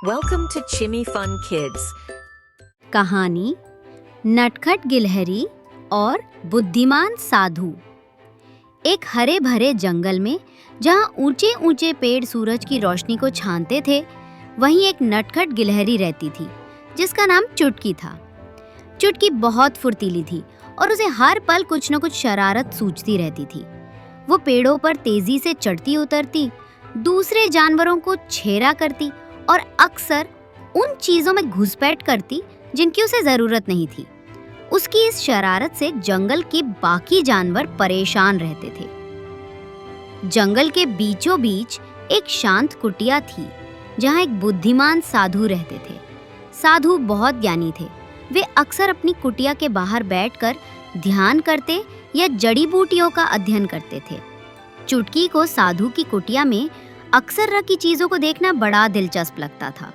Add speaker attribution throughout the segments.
Speaker 1: Welcome to Chimmy Fun Kids.
Speaker 2: कहानी नटखट गिलहरी और बुद्धिमान साधु। एक हरे भरे जंगल में जहाँ ऊंचे ऊंचे पेड़ सूरज की रोशनी को छानते थे, वहीं एक नटखट गिलहरी रहती थी जिसका नाम चुटकी था। चुटकी बहुत फुर्तीली थी और उसे हर पल कुछ न कुछ शरारत सूझती रहती थी। वो पेड़ों पर तेजी से चढ़ती उतरती, दूसरे जानवरों को छेड़ा करती और अक्सर उन चीजों में घुसपैठ करती जिनकी उसे जरूरत नहीं थी। उसकी इस शरारत से जंगल के बाकी जानवर परेशान रहते थे। जंगल के बीचों बीच एक शांत कुटिया थी जहाँ एक बुद्धिमान साधु रहते थे। साधु बहुत ज्ञानी थे। वे अक्सर अपनी कुटिया के बाहर बैठकर ध्यान करते या जड़ी बूटियों का अध्ययन करते थे। चुटकी को साधु की कुटिया में अक्सर रखी चीजों को देखना बड़ा दिलचस्प लगता था।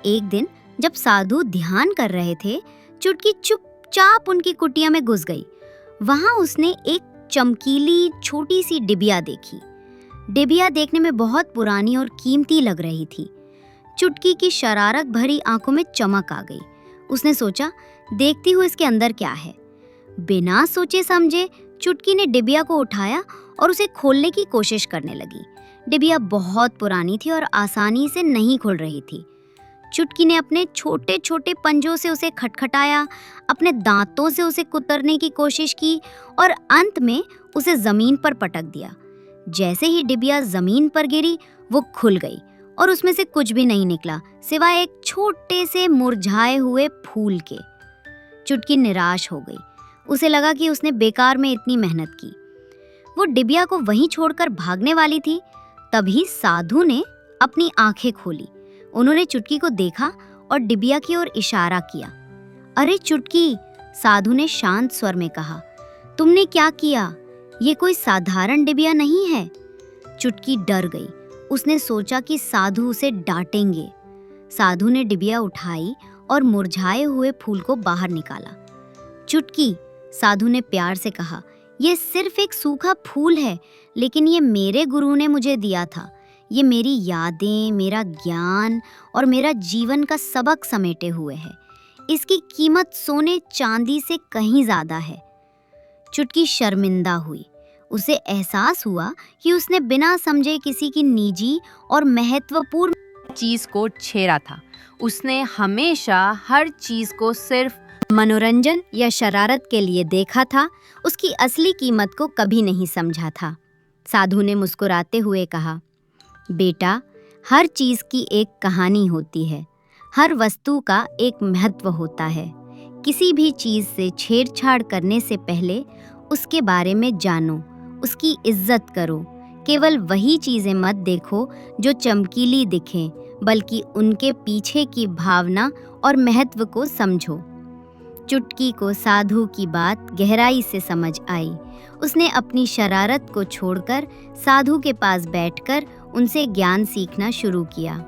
Speaker 2: एक दिन जब साधु ध्यान कर रहे थे, चुटकी चुपचाप उनकी कुटिया में घुस गई। वहां उसने एक चमकीली छोटी सी डिबिया देखी। डिबिया देखने में बहुत पुरानी और कीमती लग रही थी। चुटकी की शरारत भरी आंखों में चमक आ गई। उसने सोचा, देखती हूँ इसके अंदर क्या है। बिना सोचे समझे चुटकी ने डिबिया को उठाया और उसे खोलने की कोशिश करने लगी। डिबिया बहुत पुरानी थी और आसानी से नहीं खुल रही थी। चुटकी ने अपने छोटे छोटे पंजों से उसे खटखटाया, अपने दांतों से उसे कुतरने की कोशिश की और अंत में उसे जमीन पर पटक दिया। जैसे ही डिबिया जमीन पर गिरी, वो खुल गई और उसमें से कुछ भी नहीं निकला सिवाय एक छोटे से मुरझाए हुए फूल के। चुटकी निराश हो गई। उसे लगा कि उसने बेकार में इतनी मेहनत की। वो डिबिया को वहीं छोड़कर भागने वाली थी, तभी साधु ने अपनी आंखें खोली। उन्होंने चुटकी को देखा और डिबिया की ओर इशारा किया। अरे चुटकी, साधु ने शांत स्वर में कहा, तुमने क्या किया? ये कोई साधारण डिबिया नहीं है। चुटकी डर गई। उसने सोचा कि साधु उसे डांटेंगे। साधु ने डिबिया उठाई और मुरझाए हुए फूल को बाहर निकाला। चुटकी, साधु ने प्यार से कहा, ये सिर्फ एक सूखा फूल है, लेकिन ये मेरे गुरु ने मुझे दिया था। ये मेरी यादें, मेरा ज्ञान और मेरा जीवन का सबक समेटे हुए है। इसकी कीमत सोने चांदी से कहीं ज्यादा है। चुटकी शर्मिंदा हुई। उसे एहसास हुआ कि उसने बिना समझे किसी की निजी और महत्वपूर्ण
Speaker 3: चीज को छेड़ा था। उसने हमेशा हर चीज को सिर्फ
Speaker 2: मनोरंजन या शरारत के लिए देखा था। उसकी असली कीमत को कभी नहीं समझा था। साधु ने मुस्कुराते हुए कहा, बेटा, हर चीज की एक कहानी होती है। हर वस्तु का एक महत्व होता है। किसी भी चीज से छेड़छाड़ करने से पहले उसके बारे में जानो, उसकी इज्जत करो। केवल वही चीजें मत देखो जो चमकीली दिखें, बल्कि उनके पीछे की भावना और महत्व को समझो। चुटकी को साधु की बात गहराई से समझ आई। उसने अपनी शरारत को छोड़कर साधु के पास बैठकर उनसे ज्ञान सीखना शुरू किया।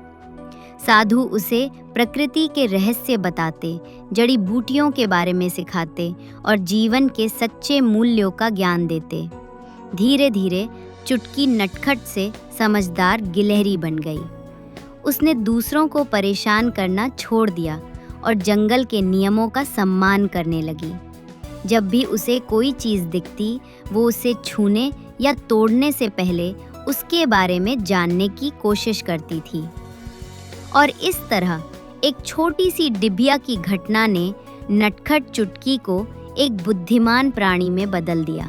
Speaker 2: साधु उसे प्रकृति के रहस्य बताते, जड़ी बूटियों के बारे में सिखाते और जीवन के सच्चे मूल्यों का ज्ञान देते। धीरे धीरे चुटकी नटखट से समझदार गिलहरी बन गई। उसने दूसरों को परेशान करना छोड़ दिया और जंगल के नियमों का सम्मान करने लगी। जब भी उसे कोई चीज़ दिखती, वो उसे छूने या तोड़ने से पहले उसके बारे में जानने की कोशिश करती थी। और इस तरह एक छोटी सी डिबिया की घटना ने नटखट चुटकी को एक बुद्धिमान प्राणी में बदल दिया।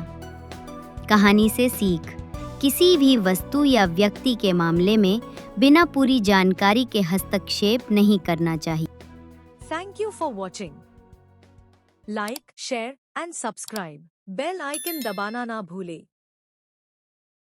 Speaker 2: कहानी से सीख, किसी भी वस्तु या व्यक्ति के मामले में बिना पूरी जानकारी के हस्तक्षेप नहीं करना चाहिए।
Speaker 1: Thank you for watching. Like, share and subscribe. Bell icon दबाना ना भूले।